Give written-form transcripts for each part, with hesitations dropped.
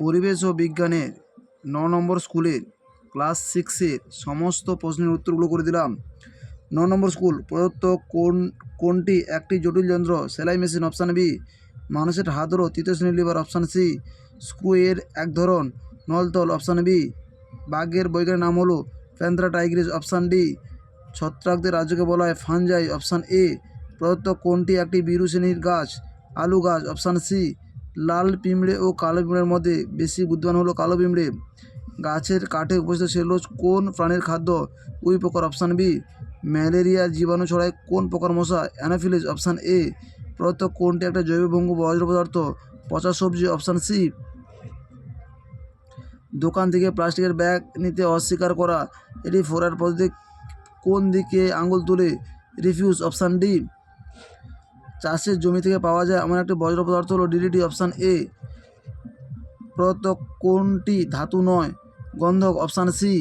পরিবেশ ও বিজ্ঞানের ৯ নম্বর স্কুলের ক্লাস 6-এর সমস্ত প্রশ্নের উত্তরগুলো করে দিলাম। ৯ নম্বর স্কুল, প্রদত্ত কোনটি একটি জটিল যন্ত্র? সেলাই মেশিন অপশান বি। মানুষের হাত হলো তৃতীয় শ্রেণীর লিভার অপশান সি। স্ক্রু এর এক ধরন নলতল অপশান বি। বাঘের বৈজ্ঞানিক নাম হলো প্যান্থেরা টাইগ্রিস অপশান ডি। ছত্রাকদের রাজ্যকে বলা হয় ফানজাই অপশান এ। প্রদত্ত কোনটি একটি বিরু শ্রেণীর গাছ? আলু গাছ অপশান সি। লাল পিঁমড়ে ও কালো পিঁমড়ের মধ্যে বেশি বুদ্ধিমান হলো কালো পিঁমড়ে। গাছের কাঠে উপস্থিত সেলুলোজ কোন প্রাণীর খাদ্য? উই পোকার অপশান বি। ম্যালেরিয়ার জীবাণু ছড়ায় কোন পোকার মশা? Anopheles option A. প্রদত্ত কোনটি একটা জৈব ভঙ্গু বজ্র পদার্থ? পচা সবজি অপশান সি। দোকান থেকে প্লাস্টিকের ব্যাগ নিতে অস্বীকার করা, এটি ফোরার পদ্ধতি কোন দিকে আঙুল তুলে? Refuse option D. চাষের জমি থেকে পাওয়া যায় এমন একটি বজ্র পদার্থ হলো ডিডিটি অপশান এ। প্রদত্ত কোনটি ধাতু নয়? গন্ধক অপশান সি।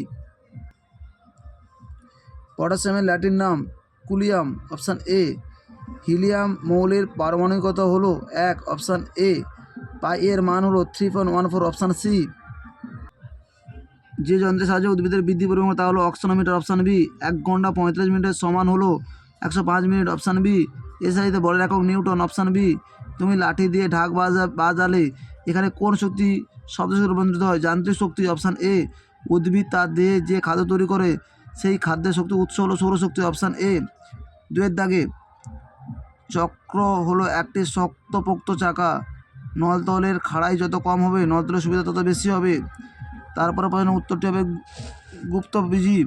পটাশিয়ামের ল্যাটিন নাম কুলিয়াম অপশান এ। হিলিয়াম মৌলের পারমাণবিকতা হলো 1 অপশান এ। পাই এর মান হলো 3.14 অপশান সি। যে যন্ত্রের সাহায্যে উদ্ভিদের বৃদ্ধি পরিমাণ তা হলো অক্সনোমিটার অপশান বি। 1 ঘন্টা 35 মিনিটের সমান হলো 105 মিনিট অপশান বি। এসআইতে বলের একক নিউটন অপশান বি। তুমি লাঠি দিয়ে ঢাক বাজালে এখানে কোন শক্তি শব্দশক্তি রূপান্তরিত হয়? যান্ত্রিক শক্তি অপশান এ। উদ্ভিদ তার দেহে যে খাদ্য তৈরি করে সেই খাদ্যের শক্তি উৎস হলো সৌরশক্তি অপশান এ। 2-এর দাগে, চক্র হলো একটি শক্তপোক্ত চাকা। নলতলের খাড়াই যত কম হবে নলতলের সুবিধা তত বেশি হবে। তারপরে প্রশ্নের উত্তরটি হবে গুপ্তবীজি।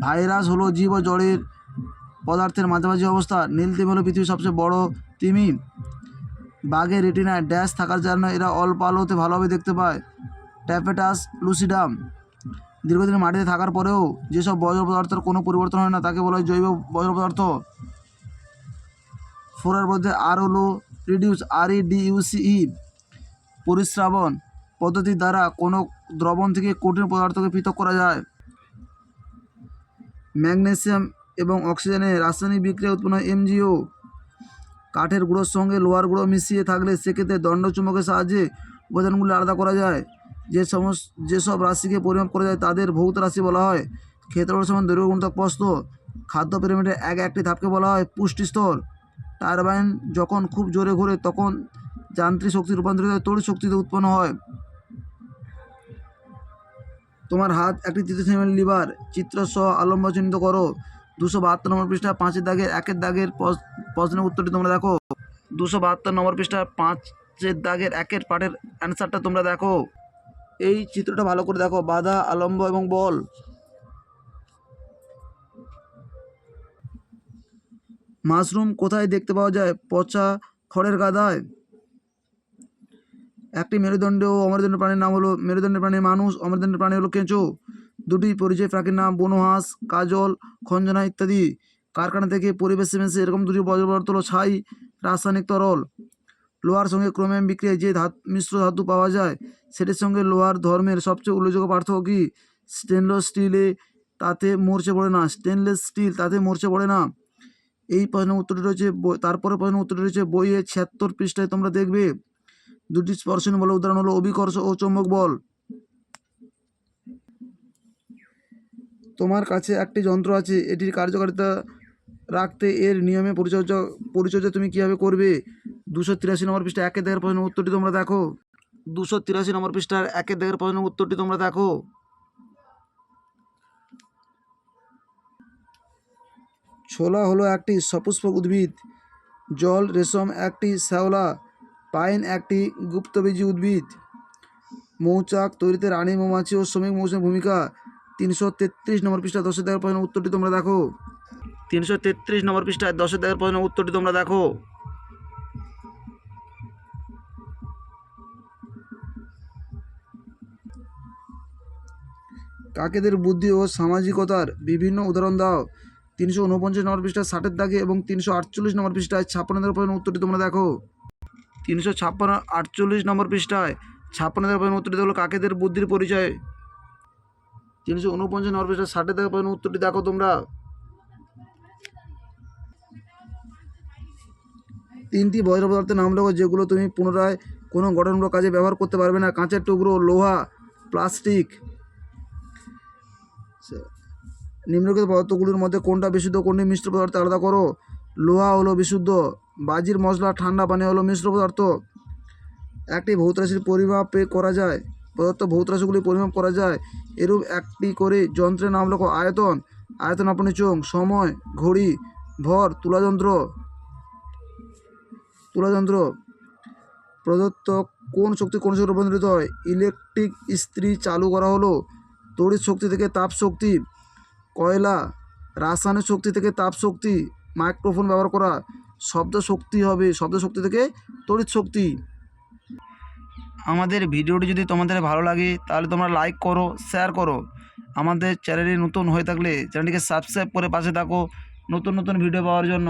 ভাইরাস হলো জীব ও জড়ের পদার্থের মাঝামাঝি অবস্থা। নীলতিমি হলো পৃথিবীর সবচেয়ে বড় তিমি। বাঘের রেটিনায় ড্যাশ থাকার জন্য এরা অল্প আলোতে ভালোভাবে দেখতে পায়। ট্যাপেটাস লুসিডাম। দীর্ঘদিন মাটিতে থাকার পরেও যেসব বজ্র পদার্থের কোনো পরিবর্তন হয় না তাকে বলা হয় জৈব বজ্র পদার্থ। ফোরার মধ্যে আর হলো রিডিউস REDUCE। পরিস্রাবন পদ্ধতির দ্বারা কোনো দ্রবণ থেকে কঠিন পদার্থকে পৃথক করা যায়। ম্যাগনেসিয়াম এবং অক্সিজেনের রাসায়নিক বিক্রিয়া উৎপন্ন হয় MgO। কাঠের গুঁড়োর সঙ্গে লোহার গুঁড়ো মিশিয়ে থাকলে সেক্ষেত্রে দণ্ডচুম্বকের সাহায্যে উপাদানগুলি আলাদা করা যায়। যেসব রাশিকে পরিমাপ করা যায় তাদের ভৌত রাশি বলা হয়। ক্ষেত্রফল সমান দৈর্ঘ্য গুণিতক প্রস্থ। খাদ্য পিরামিডের একটি ধাপকে বলা হয় পুষ্টিস্তর। টারবাইন যখন খুব জোরে ঘোরে তখন যান্ত্রিক শক্তি রূপান্তরিত হয় তড়িৎ শক্তিতে উৎপন্ন হয়। তোমার হাত একটি তৃতীয় শ্রেণীর লিভার। চিত্র সহ আলম্ব চিহ্নিত করো। 272 নম্বর পৃষ্ঠা 5-এর দাগের 1-এর দাগের প্রশ্নের উত্তরটি তোমরা দেখো। 272 নম্বর পৃষ্ঠা 5-এর দাগের 1-এর পাঠের অ্যান্সারটা তোমরা দেখো। এই চিত্রটা ভালো করে দেখো, বাধা, আলম্ব এবং বল। মাশরুম কোথায় দেখতে পাওয়া যায়? পচা খড়ের গাদায়। একটি মেরুদণ্ড ও অমেরুদণ্ডের প্রাণীর নাম হলো মেরুদণ্ডের প্রাণী মানুষ, অমেরুদণ্ডের প্রাণী হলো কেঁচো। দুটি পরিযায়ী পাখির নাম বনহাঁস, কাজল, খঞ্জনা ইত্যাদি। কারখানা থেকে পরিবেশে মেশে এরকম দুটি বজ্র পদার্থ হলো ছাই, রাসায়নিক তরল। লোহার সঙ্গে ক্রোমিয়াম বিক্রিয়ায় যে মিশ্র ধাতু পাওয়া যায় সেটির সঙ্গে লোহার ধর্মের সবচেয়ে উল্লেখযোগ্য পার্থক্য কি? স্টেনলেস স্টিলে তাতে মরচে পড়ে না। স্টেনলেস স্টিল তাতে মরচে পড়ে না। এই প্রশ্নের উত্তরটি রয়েছে তারপরে প্রশ্নের উত্তরটি রয়েছে বইয়ে 76 পৃষ্ঠায় তোমরা দেখবে। দুটি স্পর্শনীয় বলের উদাহরণ হলো অভিকর্ষ ও চৌম্বক বল। তোমার কাছে একটি যন্ত্র আছে, এটির কার্যকারিতা রাখতে এর নিয়মে পরিচর্যা তুমি কীভাবে করবে? 283 নম্বর পৃষ্ঠা 1-এর দাগের প্রশ্নের উত্তরটি তোমরা দেখো। 283 নম্বর পৃষ্ঠার 1-এর দাগের প্রশ্নের উত্তরটি তোমরা দেখো। ছোলা হলো একটি সপুষ্পক উদ্ভিদ। জল রেশম একটি শ্যাওলা। পাইন একটি গুপ্তবীজী উদ্ভিদ। মৌচাক তৈরিতে রানী মৌমাছি ও শ্রমিক মৌসুমীর ভূমিকা। 333 নম্বর পৃষ্ঠা 10-এর দাগের প্রশ্নের উত্তরটি তোমরা দেখো। 333 নম্বর পৃষ্ঠায় 10-এর দাগের প্রশ্নের উত্তরটি তোমরা দেখো। কাকেদের বুদ্ধি ও সামাজিকতার বিভিন্ন উদাহরণ দাও। 349 নম্বর পৃষ্ঠায় 60-এর দাগে এবং 348 নম্বর পৃষ্ঠায় 56 দাগের প্রশ্নের উত্তরটি তোমরা দেখো। 348 নম্বর পৃষ্ঠায় 56 দাগের প্রশ্নের উত্তরটি হলো কাকেদের বুদ্ধির পরিচয়। 349 নম্বর পৃষ্ঠায় 60 দাগের প্রশ্নের উত্তরটি দেখো তোমরা। 3টি বজ্র পদার্থের নাম লেখো যেগুলো তুমি পুনরায় কোনো গঠনমূলক কাজে ব্যবহার করতে পারবে না। কাঁচের টুকরো, লোহা, প্লাস্টিক। নিম্নলিখিত পদার্থগুলির মধ্যে কোনটা বিশুদ্ধ, কোনটি মিশ্র পদার্থ আলাদা করো। লোহা হলো বিশুদ্ধ, বাজির মশলা, ঠান্ডা পানি হলো মিশ্র পদার্থ। একটি ভৌত রাশির পরিমাপ করা যায়, প্রদত্ত ভৌত রাশিগুলি পরিমাপ করা যায়। এরূপ একটি করে যন্ত্রের নাম লেখো। আয়তন, আয়তন মাপনের চোঙ। সময়, ঘড়ি। ভর, তুলাযন্ত্র। প্রদত্ত কোন শক্তি কোন শক্তি রূপান্তরিত হয়। ইলেকট্রিক ইস্ত্রি চালু করা হলো। তড়িৎ শক্তি থেকে তাপ শক্তি। কয়লা, রাসায়নিক শক্তি থেকে তাপ শক্তি। মাইক্রোফোন ব্যবহার করা। শব্দ শক্তি হবে, শব্দ শক্তি থেকে তড়িৎ শক্তি। আমাদের ভিডিওটি যদি তোমাদের ভালো লাগে তাহলে তোমরা লাইক করো, শেয়ার করো। আমাদের চ্যানেলে নতুন হয়ে থাকলে চ্যানেলটিকে সাবস্ক্রাইব করে পাশে থাকো নতুন নতুন ভিডিও পাওয়ার জন্য।